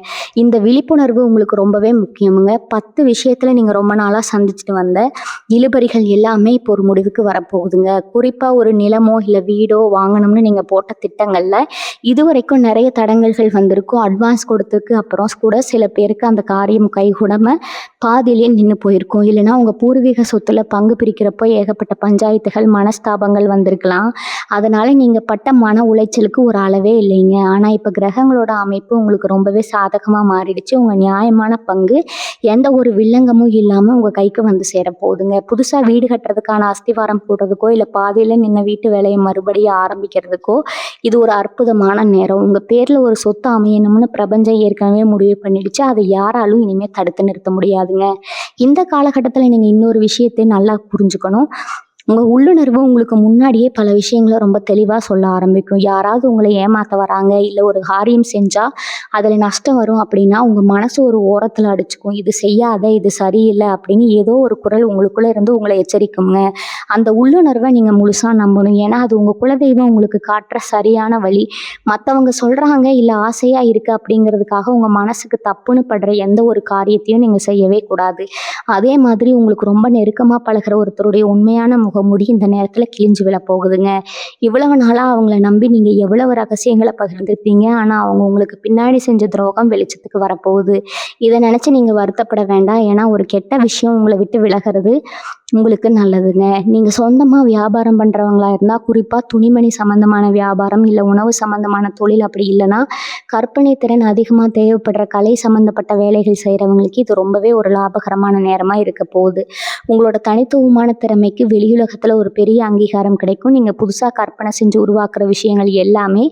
இந்த விழிப்புணர்வு உங்களுக்கு ரொம்பவே முக்கியமுங்க. 10 விஷயத்துல நீங்க ரொம்ப நாளா சந்திச்சுட்டு வந்த இழுபறிகள் எல்லாமே இப்போ ஒரு முடிவுக்கு வரப்போகுதுங்க. குறிப்பா ஒரு நிலமோ இல்லை வீடோ வாங்கணும்னு நீங்க போட்ட திட்டங்கள்ல இதுவரைக்கும் நிறைய தடங்கல்கள் வந்திருக்கும். அட்வான்ஸ் கொடுத்துருக்கு அப்புறம் கூட சில பேருக்கு அந்த காரியம் கைகூடாம பாதியிலேயே நின்று போயிருக்கும். இல்லைன்னா உங்க பூர்வீக சொத்துல பங்கு பிரிக்கிறப்போ ஏகப்பட்ட பஞ்சாயத்துகள், மனஸ்தாபங்கள் வந்திருக்கலாம். அதனால நீங்க பட்ட மன உளைச்சலுக்கு ஒரு அளவே இல்லைங்க. ஆனா இப்போ கிரகங்களோட அமைப்பு உங்களுக்கு ரொம்பவே சாதகமாக மாறிடுச்சு. உங்கள் நியாயமான பங்கு எந்த ஒரு வில்லங்கமும் இல்லாமல் உங்கள் கைக்கு வந்து சேர போகுதுங்க. புதுசாக வீடு கட்டுறதுக்கான அஸ்திவாரம் போடுறதுக்கோ இல்லை பாதியில் நின்ன வீட்டு வேலையை மறுபடியும் ஆரம்பிக்கிறதுக்கோ இது ஒரு அற்புதமான நேரம். உங்கள் பேரில் ஒரு சொத்து அமையணும்னு பிரபஞ்சம் ஏற்கனவே முடிவு பண்ணிடுச்சு. அதை யாராலும் இனிமேல் தடுத்து நிறுத்த முடியாதுங்க. இந்த காலகட்டத்தில் நீங்கள் இன்னொரு விஷயத்தை நல்லா புரிஞ்சுக்கணும். உங்கள் உள்ளுணர்வு உங்களுக்கு முன்னாடியே பல விஷயங்களை ரொம்ப தெளிவாக சொல்ல ஆரம்பிக்கும். யாராவது உங்களை ஏமாற்ற வராங்க, இல்லை ஒரு காரியம் செஞ்சால் அதில் நஷ்டம் வரும் அப்படின்னா உங்கள் மனசு ஒரு ஓரத்தில் அடிச்சுக்கும். இது செய்யாத, இது சரியில்லை அப்படின்னு ஏதோ ஒரு குரல் உங்களுக்குள்ளே இருந்து உங்களை எச்சரிக்குங்க. அந்த உள்ளுணர்வை நீங்கள் முழுசாக நம்பணும். ஏன்னா அது உங்கள் குலதெய்வம் உங்களுக்கு காட்டுற சரியான வழி. மற்றவங்க சொல்கிறாங்க இல்லை ஆசையாக இருக்குது அப்படிங்கிறதுக்காக உங்கள் மனசுக்கு தப்புன்னு படுற எந்த ஒரு காரியத்தையும் நீங்கள் செய்யவே கூடாது. அதே மாதிரி உங்களுக்கு ரொம்ப நெருக்கமாக பழகிற ஒருத்தருடைய உண்மையான முகமூடி இந்த நேரத்தில் கிழிஞ்சு விழ போகுதுங்க. இவ்வளவு நாளாக அவங்கள நம்பி நீங்கள் எவ்வளவு ரகசியங்களை பகிர்ந்துருப்பீங்க. ஆனால் அவங்க உங்களுக்கு பின்னாடி செஞ்ச துரோகம் வெளிச்சத்துக்கு வரப்போகுது. இதை நினச்சி நீங்கள் வருத்தப்பட வேண்டாம். ஏன்னா ஒரு கெட்ட விஷயம் உங்களை விட்டு விலகிறது உங்களுக்கு நல்லதுங்க. நீங்கள் சொந்தமாக வியாபாரம் பண்ணுறவங்களா இருந்தால் குறிப்பாக துணிமணி சம்மந்தமான வியாபாரம் இல்லை உணவு சம்மந்தமான தொழில், அப்படி இல்லைன்னா கற்பனை திறன் அதிகமாக தேவைப்படுற கலை சம்மந்தப்பட்ட வேலைகள் செய்கிறவங்களுக்கு இது ரொம்பவே ஒரு லாபகரமான நேரமாக இருக்க போகுது. உங்களோட தனித்துவமான திறமைக்கு வெளியுலகத்தில் ஒரு பெரிய அங்கீகாரம் கிடைக்கும். நீங்கள் புதுசாக கற்பனை செஞ்சு உருவாக்குற விஷயங்கள் எல்லாமே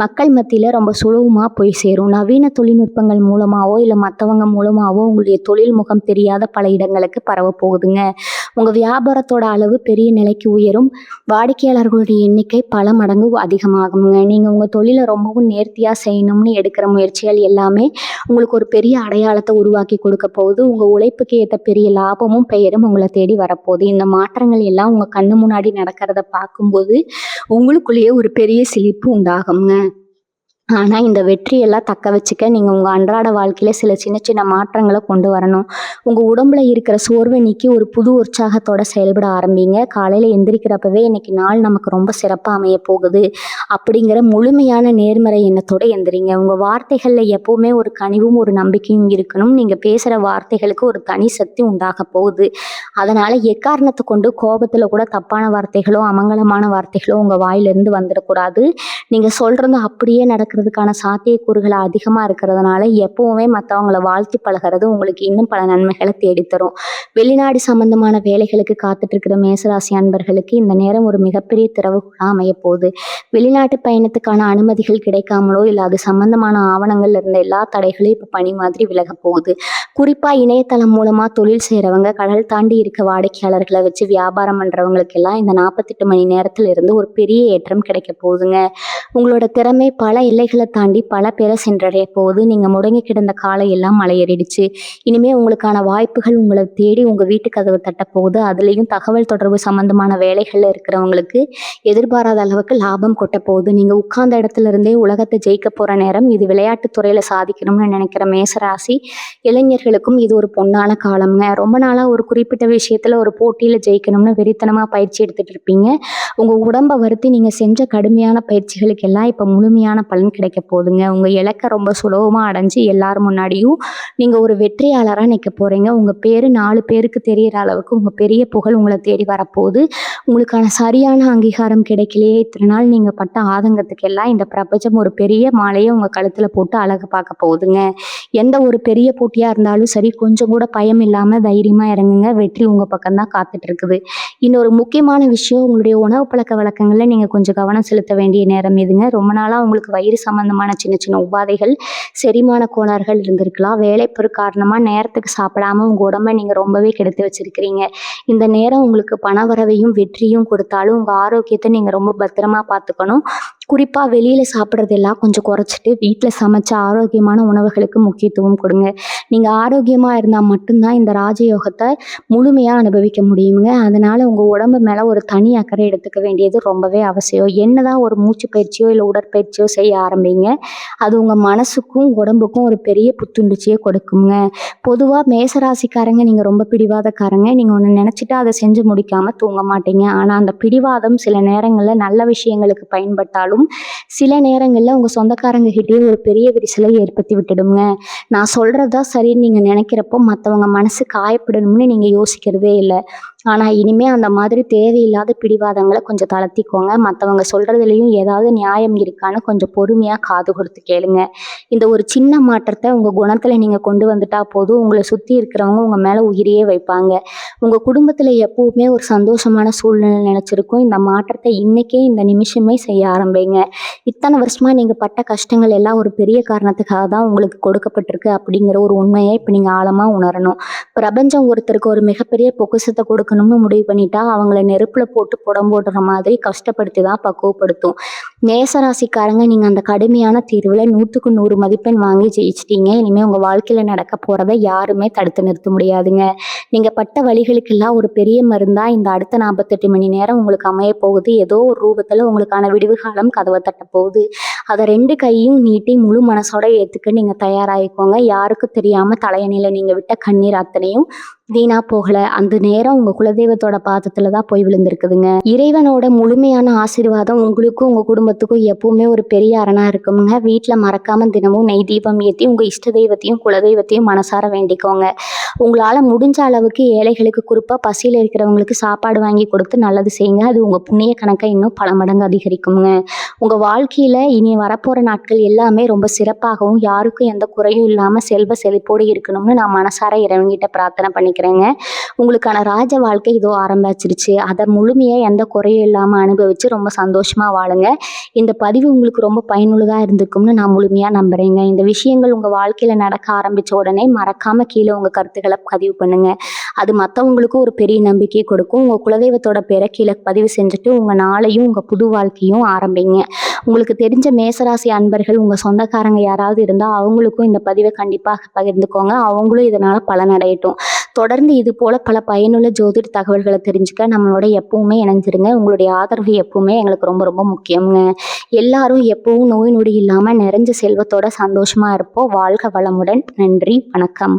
மக்கள் மத்தியில் ரொம்ப சுலபமாக போய் சேரும். நவீன தொழில்நுட்பங்கள் மூலமாகவோ இல்லை மற்றவங்க மூலமாகவோ உங்களுடைய தொழில் முகம் தெரியாத பல இடங்களுக்கு பரவ போகுதுங்க. உங்கள் வியாபாரத்தோட அளவு பெரிய நிலைக்கு உயரும். வாடிக்கையாளர்களுடைய எண்ணிக்கை பல மடங்கு அதிகமாகுங்க. நீங்கள் உங்கள் தொழிலை ரொம்பவும் நேர்த்தியாக செய்யணும்னு எடுக்கிற முயற்சிகள் எல்லாமே உங்களுக்கு ஒரு பெரிய அடையாளத்தை உருவாக்கி கொடுக்க போகுது. உங்கள் உழைப்புக்கு ஏற்ற பெரிய லாபமும் பெயரும் உங்களை தேடி வரப்போகுது. இந்த மாற்றங்கள் எல்லாம் உங்கள் கண்ணு முன்னாடி நடக்கிறத பார்க்கும்போது உங்களுக்குள்ளேயே ஒரு பெரிய சிலிப்பு உண்டாகுங்க. ஆனால் இந்த வெற்றியெல்லாம் தக்க வச்சுக்க நீங்கள் உங்கள் அன்றாட வாழ்க்கையில் சில சின்ன சின்ன மாற்றங்களை கொண்டு வரணும். உங்கள் உடம்புல இருக்கிற சோர்வை நீக்கி ஒரு புது உற்சாகத்தோட செயல்பட ஆரம்பிங்க. காலையில் எந்திரிக்கிறப்பவே இன்னைக்கு நாள் நமக்கு ரொம்ப சிறப்பாக அமைய போகுது அப்படிங்கிற முழுமையான நேர்மறை எண்ணத்தோடு எந்திரிங்க. உங்கள் வார்த்தைகளில் எப்போவுமே ஒரு கனிவும் ஒரு நம்பிக்கையும் இருக்கணும். நீங்கள் பேசுகிற வார்த்தைகளுக்கு ஒரு தனி சக்தி உண்டாக போகுது. அதனால் எக்காரணத்தை கொண்டு கோபத்தில் கூட தப்பான வார்த்தைகளோ அமங்கலமான வார்த்தைகளோ உங்கள் வாயிலிருந்து வந்துடக்கூடாது. நீங்கள் சொல்கிறது அப்படியே நடக்கிறது கிடைக்கிறதுக்கான சாத்தியக்கூறுகள் அதிகமாக இருக்கிறதுனால எப்பவுமே மற்றவங்கள வாழ்த்தி பழகிறது உங்களுக்கு இன்னும் பல நன்மைகளை தேடித்தரும். வெளிநாடு சம்பந்தமான வேலைகளுக்கு காத்துட்டு இருக்கிற மேசராசி அன்பர்களுக்கு இந்த நேரம் ஒரு மிகப்பெரிய திறவுகோலா அமைய போகுது. வெளிநாட்டு பயணத்துக்கான அனுமதிகள் கிடைக்காமலோ இல்லை அது சம்பந்தமான ஆவணங்கள்ல இருந்த எல்லா தடைகளும் இப்போ பனி மாதிரி விலக போகுது. குறிப்பாக இணையதளம் மூலமாக தொழில் செய்கிறவங்க, கடல் தாண்டி இருக்க வாடிக்கையாளர்களை வச்சு வியாபாரம் பண்ணுறவங்களுக்கெல்லாம் இந்த 48 மணி நேரத்தில் இருந்து ஒரு பெரிய ஏற்றம் கிடைக்க போகுதுங்க. உங்களோட திறமை பல எல்லைகளை தாண்டி பல பேரை சென்றடைய போகுது. நீங்கள் முடங்கி கிடந்த காலை எல்லாம் மலையேறிடுச்சு. இனிமேல் உங்களுக்கான வாய்ப்புகள் உங்களை தேடி உங்கள் வீட்டு கதவு தட்ட போகுது. அதுலேயும் தகவல் தொடர்பு சம்பந்தமான வேலைகளில் இருக்கிறவங்களுக்கு எதிர்பாராத அளவுக்கு லாபம் கொட்ட போகுது. நீங்கள் உட்கார்ந்த இடத்துல இருந்தே உலகத்தை ஜெயிக்க போகிற நேரம் இது. விளையாட்டுத் துறையில் சாதிக்கணும்னு நினைக்கிற மேசராசி இளைஞர்களுக்கும் இது ஒரு பொன்னான காலம்ங்க. ரொம்ப நாளாக ஒரு குறிப்பிட்ட விஷயத்தில் ஒரு போட்டியில் ஜெயிக்கணும்னு வெறித்தனமாக பயிற்சி எடுத்துகிட்டு இருப்பீங்க. உங்கள் உடம்பை வருத்தி நீங்கள் செஞ்ச கடுமையான பயிற்சிகளுக்கெல்லாம் இப்போ முழுமையான பலன் கிடைக்க போகுதுங்க. உங்கள் இலக்கை ரொம்ப சுலபமாக அடைஞ்சு எல்லாரும் முன்னாடியும் நீங்கள் ஒரு வெற்றியாளராக நிற்க போகிறீங்க. உங்கள் பேர் 4 பேருக்கு தெரிகிற அளவுக்கு உங்கள் பெரிய புகழ் உங்களை தேடி வரப்போகுது. உங்களுக்கான சரியான அங்கீகாரம் கிடைக்கலையே, இத்தனை நாள் நீங்கள் பட்ட ஆதங்கத்துக்கெல்லாம் இந்த பிரபஞ்சம் ஒரு பெரிய மாலையை உங்கள் கழுத்தில் போட்டு அழகு பார்க்க போகுதுங்க. எந்த ஒரு பெரிய போட்டியாக இருந்தாலும் சரி, கொஞ்சம் கூட பயம் இல்லாமல் தைரியமாக இறங்குங்க. வெற்றி உங்கள் பக்கம்தான் காத்துட்டு இருக்குது. இன்னொரு முக்கியமான விஷயம், உங்களுடைய உணவு பழக்க வழக்கங்களில் நீங்கள் கொஞ்சம் கவனம் செலுத்த வேண்டிய நேரம் இதுங்க. ரொம்ப நாளாக உங்களுக்கு வயிறு சம்பந்தமான சின்ன சின்ன உபாதைகள், செரிமான கோளாறுகள் இருந்திருக்கலாம். வேலைப்பொரு காரணமாக நேரத்துக்கு சாப்பிடாம உங்கள் உடம்பை நீங்கள் ரொம்பவே கெடுத்து வச்சிருக்கிறீங்க. இந்த நேரம் உங்களுக்கு பணவரவையும் வெற்றியும் கொடுத்தாலும் உங்கள் ஆரோக்கியத்தை நீங்கள் ரொம்ப பத்திரமா பார்த்துக்கணும். குறிப்பாக வெளியில் சாப்பிட்றதெல்லாம் கொஞ்சம் குறைச்சிட்டு வீட்டில் சமைச்ச ஆரோக்கியமான உணவுகளுக்கு முக்கியத்துவம் கொடுங்க. நீங்கள் ஆரோக்கியமாக இருந்தால் மட்டும்தான் இந்த ராஜயோகத்தை முழுமையாக அனுபவிக்க முடியுங்க. அதனால் உங்கள் உடம்பு மேலே ஒரு தனி அக்கறை எடுத்துக்க வேண்டியது ரொம்பவே அவசியம். என்னதான் ஒரு மூச்சு பயிற்சியோ இல்லை உடற்பயிற்சியோ செய்ய ஆரம்பிங்க, அது உங்கள் மனசுக்கும் உடம்புக்கும் ஒரு பெரிய புத்துணர்ச்சியை கொடுக்குங்க. பொதுவாக மேசராசிக்காரங்க நீங்கள் ரொம்ப பிடிவாதக்காரங்க. நீங்கள் ஒன்று நினச்சிட்டு அதை செஞ்சு முடிக்காமல் தூங்க மாட்டீங்க. ஆனால் அந்த பிடிவாதம் சில நேரங்களில் நல்ல விஷயங்களுக்கு பயன்பட்டாலும் சில நேரங்களில் உங்கள் சொந்தக்காரங்க கிட்டேயே ஒரு பெரிய விரிசலை ஏற்படுத்தி விட்டுடுங்க. நான் சொல்கிறதா சரின்னு நீங்கள் நினைக்கிறப்போ மற்றவங்க மனசு காயப்படணும்னு நீங்கள் யோசிக்கிறதே இல்லை. ஆனால் இனிமேல் அந்த மாதிரி தேவையில்லாத பிடிவாதங்களை கொஞ்சம் தளர்த்திக்கோங்க. மற்றவங்க சொல்கிறதுலையும் ஏதாவது நியாயம் இருக்கான்னு கொஞ்சம் பொறுமையாக காது கொடுத்து கேளுங்க. இந்த ஒரு சின்ன மாற்றத்தை உங்கள் குணத்தில் நீங்கள் கொண்டு வந்துட்டா போதும், உங்களை சுற்றி இருக்கிறவங்க உங்கள் மேலே உயிரையே வைப்பாங்க. உங்கள் குடும்பத்தில் எப்போவுமே ஒரு சந்தோஷமான சூழ்நிலை நினச்சிருக்கும். இந்த மாற்றத்தை இன்றைக்கே இந்த நிமிஷமே செய்ய ஆரம்பிங்க. இத்தனை வருஷமாக நீங்கள் பட்ட கஷ்டங்கள் எல்லாம் ஒரு பெரிய காரணத்துக்காக தான் உங்களுக்கு கொடுக்கப்பட்டிருக்கு அப்படிங்கிற ஒரு உண்மையை இப்போ நீங்கள் ஆழமாக உணரணும். பிரபஞ்சம் ஒருத்தருக்கு ஒரு மிகப்பெரிய பொக்கிஷத்தை கொடுக்கணும்னு முடிவு பண்ணிட்டா அவங்கள நெருப்பில் போட்டு புடம்போடுற மாதிரி கஷ்டப்படுத்தி தான் பக்குவப்படுத்தும். மேசராசிக்காரங்க, நீங்கள் அந்த கடுமையான தீர்வில் 100க்கு 100 மதிப்பெண் வாங்கி ஜெயிச்சிட்டீங்க. இனிமேல் உங்கள் வாழ்க்கையில் நடக்க போகிறத யாருமே தடுத்து நிறுத்த முடியாதுங்க. நீங்கள் பட்ட வழிகளுக்கெல்லாம் ஒரு பெரிய மருந்தாக இந்த அடுத்த 48 மணி நேரம் உங்களுக்கு அமைய போகுது. ஏதோ ஒரு ரூபத்தில் உங்களுக்கான விடிவு காலம் கதவை தட்ட போகுது. அதை 2 கையும் நீட்டி முழு மனசோட ஏற்றுக்க நீங்கள் தயாராகிக்கோங்க. யாருக்கும் தெரியாமல் தலையணியில் நீங்கள் விட்ட கண்ணீர் அத்தனையும் வீணா போகல. அந்த நேரம் உங்க குலதெய்வத்தோட பாதத்துல தான் போய் விழுந்திருக்குதுங்க. இறைவனோட முழுமையான ஆசீர்வாதம் உங்களுக்கும் உங்க குடும்பத்துக்கும் எப்பவுமே ஒரு பெரிய அரணா இருக்குங்க. வீட்டுல மறக்காம தினமும் நெய் தீபம் ஏற்றி உங்க இஷ்ட தெய்வத்தையும் குலதெய்வத்தையும் மனசார வேண்டிக்கோங்க. உங்களால முடிஞ்ச அளவுக்கு ஏழைகளுக்கு, குறிப்பா பசியில் இருக்கிறவங்களுக்கு சாப்பாடு வாங்கி கொடுத்து நல்லது செய்யுங்க. அது உங்க புண்ணிய கணக்கை இன்னும் பல மடங்கு அதிகரிக்குங்க. உங்க வாழ்க்கையில இனி வரப்போற நாட்கள் எல்லாமே ரொம்ப சிறப்பாகவும் யாருக்கும் எந்த குறையும் இல்லாம செல்வ செழிப்போடு இருக்கணும்னு நான் மனசார இறைவன்கிட்ட பிரார்த்தனை பண்ணிக்கிறேங்க. உங்களுக்கான ராஜ வாழ்க்கை இதோ ஆரம்பிச்சிருச்சு. அதை முழுமையாக எந்த குறையும் இல்லாமல் அனுபவிச்சு ரொம்ப சந்தோஷமா வாழுங்க. இந்த பதிவு உங்களுக்கு ரொம்ப பயனுள்ளதாக இருந்திருக்கும்னு நான் முழுமையாக நம்புறேங்க. இந்த விஷயங்கள் உங்கள் வாழ்க்கையில் நடக்க ஆரம்பித்த உடனே மறக்காம கீழே உங்கள் கருத்துக்களை பதிவு பண்ணுங்க. அது மற்றவங்களுக்கும் ஒரு பெரிய நம்பிக்கையை கொடுக்கும். உங்கள் குலதெய்வத்தோட பேரை கீழே பதிவு செஞ்சுட்டு உங்கள் நாளையும் உங்கள் புது வாழ்க்கையும் ஆரம்பிங்க. உங்களுக்கு தெரிஞ்ச மேசராசி அன்பர்கள், உங்கள் சொந்தக்காரங்க யாராவது இருந்தால் அவங்களுக்கும் இந்த பதிவை கண்டிப்பாக பகிர்ந்துக்கோங்க. அவங்களும் இதனால் பலனடையட்டும். தொடர்ந்து இது போல பல பயனுள்ள ஜோதிட தகவல்களை தெரிஞ்சுக்க நம்மளோட எப்பவுமே இணைஞ்சிருங்க. உங்களுடைய ஆதரவு எப்பவுமே எங்களுக்கு ரொம்ப ரொம்ப முக்கியங்க. எல்லாரும் எப்பவும் நோய் நொடி இல்லாமல் நிறைஞ்ச செல்வத்தோட சந்தோஷமா இருப்போம். வாழ்க வளமுடன். நன்றி, வணக்கம்.